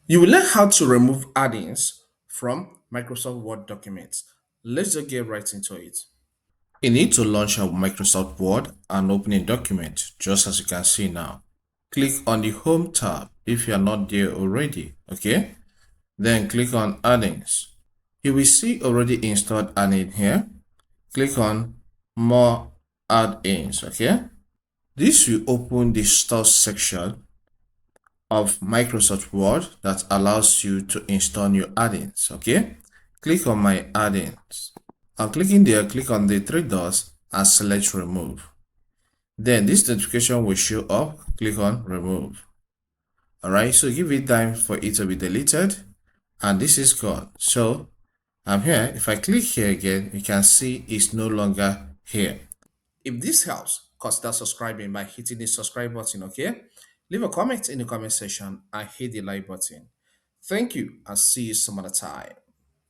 You will learn how to remove add-ins from Microsoft Word documents. Let's just get right into it. You need to launch your Microsoft Word and open a document, just as you can see now. Click on the Home tab if you are not there already, okay? Then click on Add-ins. You will see already installed add-in here. Click on More Add-ins, okay? This will open the Store section of Microsoft Word that allows you to install new add-ins, okay? Click on My Add-ins. On clicking there, click on the three dots and select Remove. Then this notification will show up. Click on Remove. Alright, so give it time for it to be deleted, and this is gone. So I'm here. If I click here again, you can see it's no longer here. If this helps, consider subscribing by hitting the subscribe button, okay? Leave a comment in the comment section and hit the like button. Thank you and see you some other time.